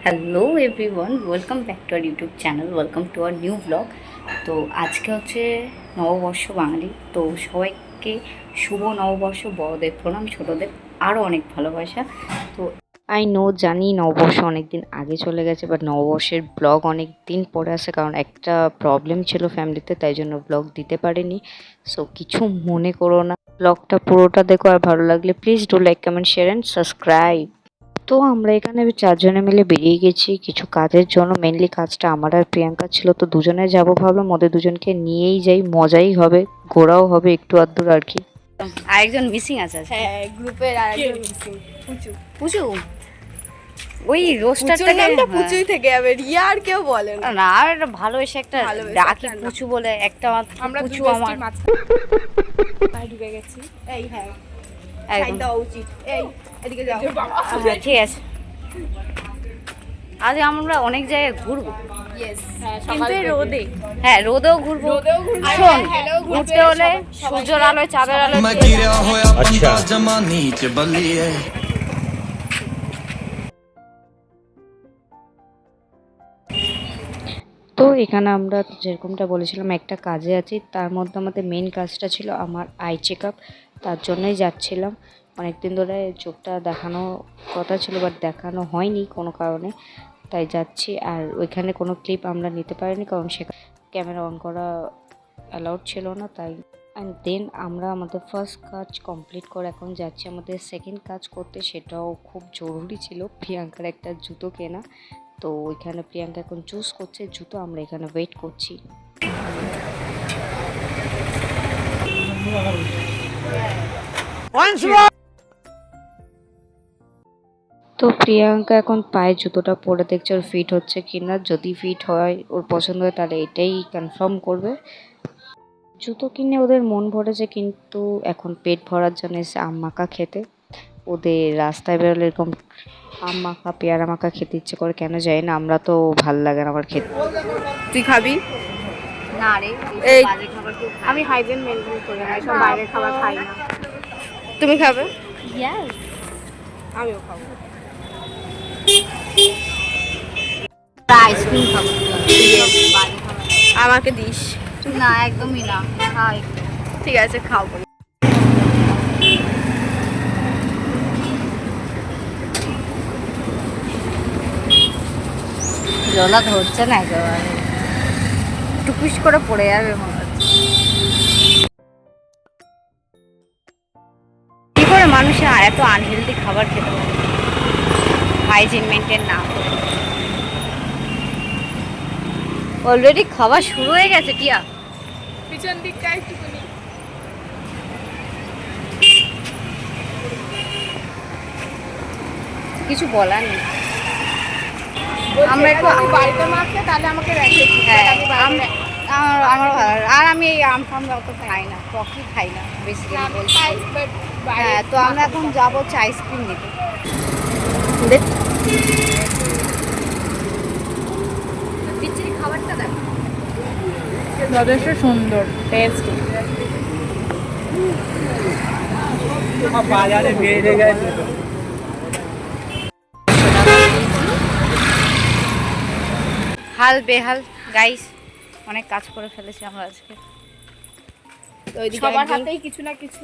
Hello everyone, welcome back to our YouTube channel, welcome to our new blog. তো আজকে হচ্ছে নববর্ষ বাঙালি, তো সবাইকে শুভ নববর্ষ। বড়দের প্রণাম, ছোটদের আরও অনেক ভালোবাসা। তো আই নো, জানি নববর্ষ অনেক দিন আগে চলে গেছে, বাট নববর্ষের ব্লগ অনেক দিন পরে আসে, কারণ একটা প্রবলেম ছিল ফ্যামিলিতে, তাই জন্য ব্লগ দিতে পারিনি। সো কিছু মনে করো না, ব্লগটা পুরোটা দেখো, আর ভালো লাগলে please do like, comment, share and subscribe. তো আমরা এখানে চারজনে মিলে বেরিয়ে গেছি কিছু কাজের জন্য। মেনলি কাজটা আমার আর প্রিয়াঙ্কা ছিল, তো দুজনে যাবো ভাবলাম, ওদের দুজনকে নিয়েই যাই, মজাই হবে, ঘোরাও হবে একটু আধটু আর কি। আরেকজন মিসিং আছে আজকে। হ্যাঁ, গ্রুপের আরেকজন মিসিং। পুচু পুচু, ওই রোস্টারটাকে নামটা পুচুই থেকে যাবে, রিয়া আর কেউ বলে না। না, আর একটা ভালোবেসে একটা ভালোবেসে ডাকি একটা পুচু বলে একটা মাত্র আমরা পুচু দুই আমার। মাঝখানে ঢুকে গেছি। এই হ্যাঁ, একদম। সাইড দেওয়া উচিত। এই এদিকে যাও। হ্যাঁ, ঠিক আছে। আজ আমরা অনেক জায়গায় ঘুরবো। ইয়েস, কিন্তু এই রোদে। হ্যাঁ, রোদেও ঘুরবো। শোন, ঘুরতে হলে সূর্যের আলোয়, চাঁদের আলোয়। मैं गिरा होया बंदा जमा नीच बल्लिए। তো এখানে আমরা যেরকমটা বলেছিলাম একটা কাজে আছি, তার মধ্যে আমাদের মেন কাজটা ছিল আমার আই চেক আপ। তার জন্যই যাচ্ছিলাম। অনেকদিন ধরে চোখটা দেখানো কথা ছিল, বাট দেখানো হয়নি কোনো কারণে, তাই যাচ্ছি। আর ওইখানে কোনো ক্লিপ আমরা নিতে পারিনি, কারণ সেখানে ক্যামেরা অন করা অ্যালাউড ছিল না, তাই। অ্যান্ড দেন আমরা আমাদের ফার্স্ট কাজ কমপ্লিট করে এখন যাচ্ছি আমাদের সেকেন্ড কাজ করতে। সেটাও খুব জরুরি ছিল, প্রিয়াঙ্কার একটা জুতো কেনা। তো ওইখানে প্রিয়াঙ্কা এখন চুজ করছে জুতো, আমরা এখানে ওয়েট করছি। তো প্রিয়াঙ্কা এখন পায়ে জুতোটা পরে দেখছে ওর ফিট হচ্ছে কিনা। যদি ফিট হয়, ওর পছন্দ হয়, তাহলে এটাই কনফার্ম করবে। জুতো কিনে ওদের মন ভরেছে, কিন্তু এখন পেট ভরার জন্য এসে আম মাখা খেতে। ওদের রাস্তায় বেরোলে এরকম আম মাখা, পেয়ারা মাখা খেতে ইচ্ছে করে, কেন জানি না, আমরা তো ভাল লাগে না আমার খেতে। তুই খাবি? না রে, এই বাজে খাবার কেউ খায় না। আমি হাইজেন মেনটেন করি না, সব বাইরের খাবার খাই না। তুমি খাবে? Yes. আমিও খাবো। আইসক্রিম খাবো। বাজে খাবার। আমাকে দিস। না, একদমই না। খাই। ঠিক আছে, খাবো। জলা ধরছে না একেবারে, টুকুস করে পড়ে যাবে মনে হচ্ছে। কি করে মানুষের এত আনহেলদি খাবার খেতে পারে, হাইজিন মেনটেন না করে? অলরেডি খাওয়া শুরু হয়ে গেছে টিয়া। পিছন দিকটা একটুখানি। কিছু বলার নেই। আমরা একটু বাড়িতে মাখলে তাহলে আমাকে রেখে দিস। হ্যাঁ, আমি বাইরে আমার ভালো লাগে। আর আমি এই আম ফাম অত খাই না, টকই খাই না বেসিক্যালি বলছি। খাই, but বাইরে হ্যাঁ, তো আমরা এখন যাবো হচ্ছে আইসক্রিম নিতে। পিচ্ছির খাবারটা দেখ, যথেষ্ট সুন্দর টেস্ট। बाजारे बेरे गए হাল বেহাল গাইস, অনেক কাজ করে ফেলেছি আমরা আজকে। সবার হাতেই কিছু না কিছু।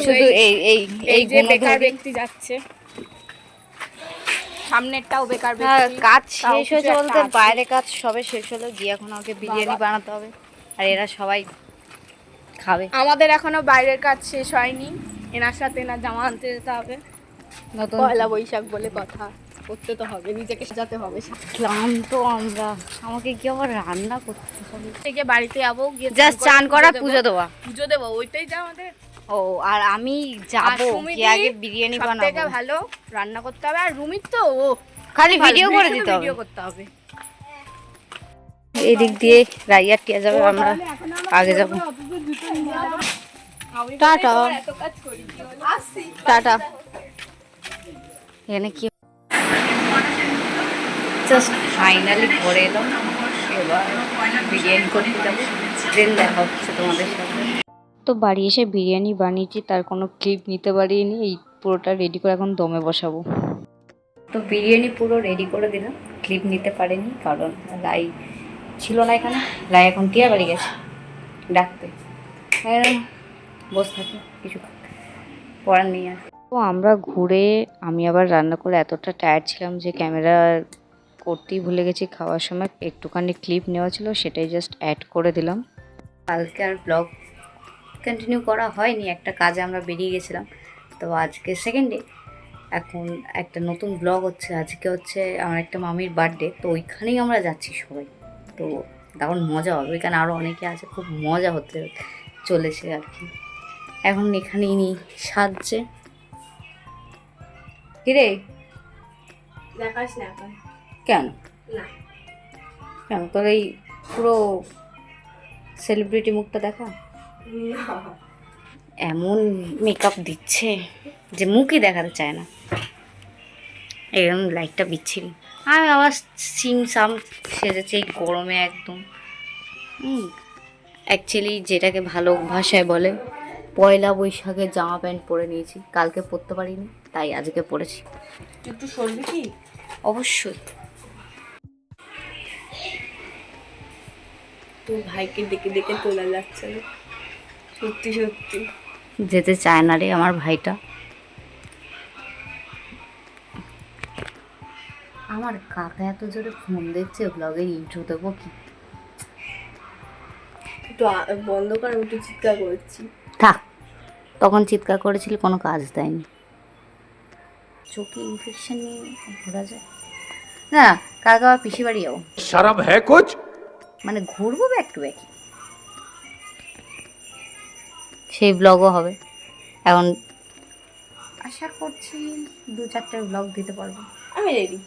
শুধু এই এই এই যে গুণধর- বেকার ব্যক্তি যাচ্ছে, সামনেরটাও বেকার হ্যাঁ, ব্যক্তি। কাজ তাও শেষ কিছু হয়েছে একটা বলতে আছে। বাইরে কাজ সবে শেষ হলো, গিয়ে এখন আমাকে বিরিয়ানি বানাতে হবে, আর এরা সবাই খাবে। আমাদের এখনো বাইরের কাজ শেষ হয়নি, এনার সাথে এনার জামা আনতে যেতে হবে। নতুন পয়লা বৈশাখ বলে কথা, করতে তো হবে, নিজেকে সাজাতে হবে। ক্লান্ত আমরা, আমাকে কি আবার রান্না করতে হবে? থেকে বাড়িতে যাবো, গিয়ে জাস্ট চান করা, পুজো দেওয়া। পুজো দেবো, ওইটাই যা আমাদের। ও, আর আমি আর যাবো সুমিদি গিয়ে আগে বিরিয়ানি সবথেকে বানাবো। ভালো রান্না করতে হবে, আর রুমির তো ও খালি ভালো, ভিডিও করে শুধু দিতে হবে। ভিডিও করতে হবে। এই দিক দিয়ে রাইয়া টিয়া যাবে, আমরা আগে যাবো। টাটা এত কাজ করি, কি হলো? আসছি। টাটা। এখানে কি জাস্ট ফাইনালি ঘরে এলাম, এবার বিরিয়ানি করতে যাবো, দেন দেখা হচ্ছে তোমাদের সাথে। তো বাড়ি এসে বিরিয়ানি বানিয়েছি, তার কোনো ক্লিপ নিতে পারিনি, এই পুরোটা রেডি করে এখন দমে বসাবো। তো বিরিয়ানি পুরো রেডি করে দিলাম, ক্লিপ নিতে পারেনি কারণ লাই ছিল না এখানে। লাই এখন টিয়া বাড়ি গেছে ডাকতে, বসে থাকি, কিছু করার নেই আর। তো আমরা ঘুরে আমি আবার রান্না করে এতটা টায়ার্ড ছিলাম যে ক্যামেরা করতেই ভুলে গেছি। খাওয়ার সময় একটুখানি ক্লিপ নেওয়া ছিল, সেটাই জাস্ট অ্যাড করে দিলাম। কালকে আর ব্লগ কন্টিনিউ করা হয়নি, একটা কাজে আমরা বেরিয়ে গেছিলাম। তো আজকে সেকেন্ড ডে, এখন একটা নতুন ব্লগ হচ্ছে। আজকে হচ্ছে আমার একটা মামির বার্থডে, তো ওইখানেই আমরা যাচ্ছি সবাই। তো দারুণ মজা হবে, ওইখানে আরও অনেকে আছে, খুব মজা হতে চলেছে আর কি। এখন এখানেই নি সাজছে। কিরে দেখাস না এখন। কেন না কেন তোর এই পুরো সেলিব্রিটি মুখটা দেখা, এমন মেকআপ দিচ্ছে যে মুখই দেখাতে চায় না, এরকম লাইটটা বিচ্ছিরি। আমি আবার সিম সাম সেজেছে এই গরমে একদম। অ্যাকচুয়ালি যেটাকে ভালো ভাষায় বলে পয়লা বৈশাখের জামা প্যান্ট পরে নিয়েছি, কালকে পরতে পারিনি তাই আজকে পরেছি। একটু সরবি কি? অবশ্যই। তোর ভাইকে ডেকে ডেকে তোলা যাচ্ছে না, সত্যি সত্যি যেতে চায় না রে আমার ভাইটা। আমার কাকা এত জোরে ফোন দিচ্ছে, ব্লগের ইন্ট্রো দেবো কি? একটু বন্ধ কর, আমি একটু চিৎকার করছি। থাক, তখন চিৎকার করেছিলি, কোনো কাজ দেয়নি। চোখে ইনফেকশন নিয়ে ঘোরা যায় না, কাকা পিসি বাড়ি যাবো, शर्म है कुछ। মানে ঘুরবো ব্যাক টু ব্যাক, সেই ব্লগও হবে। এখন আশা করছি 2-4টে ব্লগ দিতে পারবো। আমি রেডি।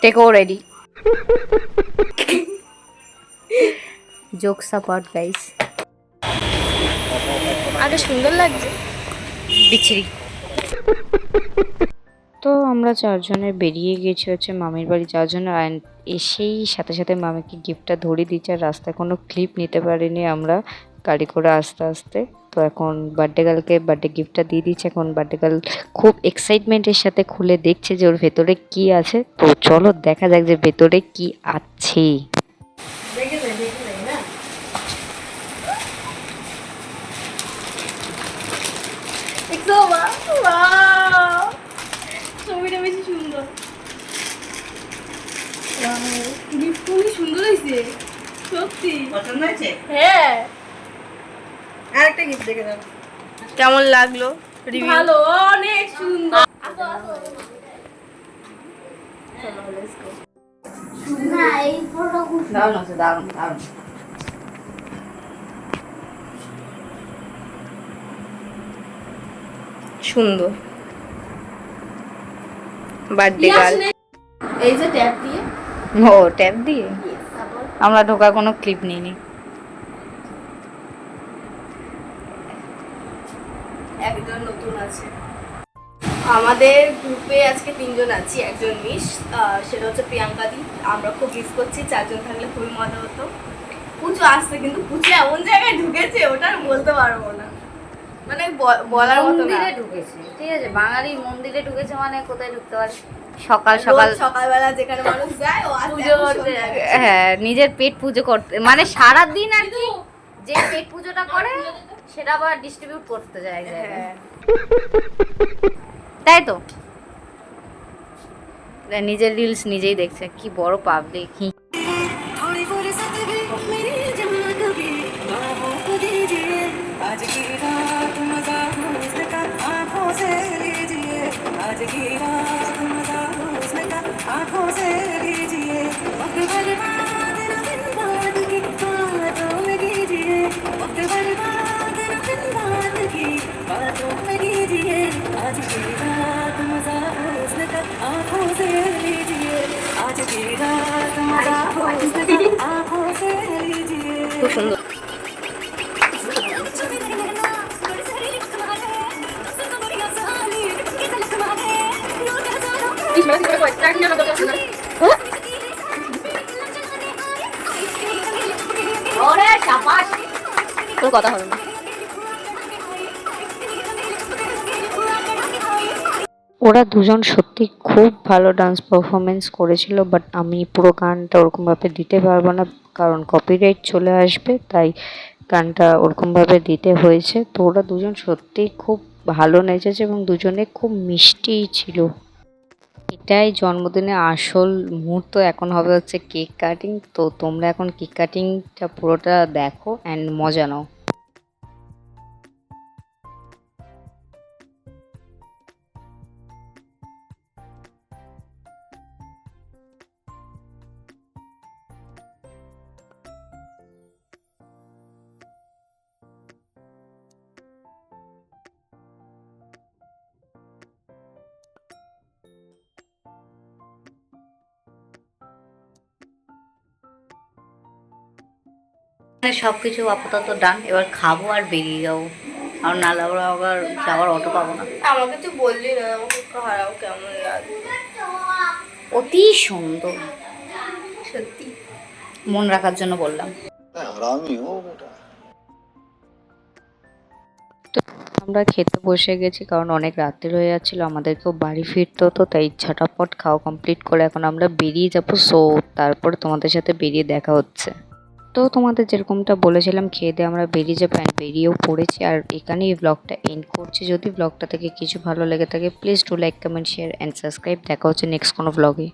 টেকও রেডি। জোকস অ্যাপার্ট গাইস, আরে সুন্দর লাগছে। বিচ্ছিরি। তো আমরা চারজনে বেরিয়ে গেছি হচ্ছে মামির বাড়ি যাওয়ার জন্য। অ্যান্ড এসেই সাথে সাথে মামিকে গিফটটা ধরিয়ে দিচ্ছে। আর রাস্তায় কোনো ক্লিপ নিতে পারিনি আমরা গাড়ি করে আস্তে আস্তে। তো এখন বার্থডে গার্লকে বার্থডে গিফটটা দিয়ে দিচ্ছে। এখন বার্থডে গার্ল খুব এক্সাইটমেন্টের সাথে খুলে দেখছে যে ওর ভেতরে কি আছে। তো চলো দেখা যাক যে ভেতরে কি আছে। দেখে যাই না। দেখছো ছবিটা বেশি সুন্দর, গিফট খুবই সুন্দর হয়েছে সত্যি। পছন্দ হয়েছে? হ্যাঁ, আরেকটা গিফট দেখে দাও। কেমন লাগলো? ভালো, অনেক সুন্দর। দারুণ আছে, দারুণ দারুণ। সুন্দর বার্থডে গার্ল। এই যে ট্যাপ দিয়ে, ও ট্যাপ দিয়ে আমরা ঢোকার কোনো ক্লিপ নিইনি। একজন নতুন আছে আমাদের গ্রুপে, আজকে 3জন আছি, একজন মিস, সেটা হচ্ছে প্রিয়াঙ্কা দি। আমরা খুব মিস করছি, 4জন থাকলে খুবই মজা হতো। পুচু আসছে, কিন্তু পুচু এমন জায়গায় ঢুকেছে ওটা আর বলতে পারবো না, মানে বলার মতো না। মন্দিরে ঢুকেছে, ঠিক আছে, বাঙালি মন্দিরে ঢুকেছে মানে কোথায় ঢুকতে পারে? সকাল সকাল, সকালবেলা যেখানে মানুষ যায় ও পুজো করতে যায়। হ্যাঁ, নিজের পেট পুজো করতে, মানে সারা দিন আর কি যে পেট পুজোটা করে সেটা আবার ডিস্ট্রিবিউট করতে যায় এক জায়গায়। হ্যাঁ। তাই তো, নিজের রিলস নিজেই দেখছে, কি বড় পাবলিক। आज की रात मजा हुस्न का आंखों से लीजिए, आज की रात मजा हुस्न का आंखों से लीजिए, वक्त बर्बाद न दिन बाद की बातों में कीजिए, वक्त बर्बाद न दिन बाद की बातों में कीजिए, आज की रात मजा हुस्न का आंखों से लीजिए, आज की रात मजा हुस्न का आंखों से लीजिए। খুব সুন্দর। কোনো কথা হবে না। ওরা দুজন সত্যি খুব ভালো ডান্স পারফরমেন্স করেছিল, বাট আমি পুরো গানটা ওরকমভাবে দিতে পারবো না, কারণ কপিরাইট চলে আসবে, তাই গানটা ওরকমভাবে দিতে হয়েছে। তো ওরা দুজন সত্যিই খুব ভালো নেচেছে এবং দুজনে খুব মিষ্টিই ছিল। এটাই জন্মদিনের আসল মুহূর্ত। এখন হবে হচ্ছে কেক কাটিং। তো তোমরা এখন কেক কাটিংটা পুরোটা দেখো অ্যান্ড মজা নাও। সবকিছু আপাতত ডান, এবার খাবো আর বেরিয়ে যাবো, আর নাহলে আবার যাওয়ার অটো পাবো না। আমাকে তুই বললি না আমাকে খারাপ কেমন লাগে। অতি সুন্দর, সত্যি মন রাখার জন্য বললাম। তো আমরা খেতে বসে গেছি, কারণ অনেক রাত্রি হয়ে যাচ্ছিল, আমাদেরকেও বাড়ি ফিরতে হতো, তাই ঝটাপট খাওয়া কমপ্লিট করে এখন আমরা বেরিয়ে যাবো। সো তারপর তোমাদের সাথে বেরিয়ে দেখা হচ্ছে। তো তোমাদের যেরকমটা বলেছিলাম খেয়ে দিয়ে আমরা বেরিয়ে যাবো, অ্যান্ড বেরিয়েও পড়েছি। আর এখানেই ব্লগটা এন্ড করছি। যদি ব্লগটা থেকে কিছু ভালো লেগে থাকে please do like, comment, share and subscribe. দেখা হচ্ছে নেক্সট কোনো ব্লগে।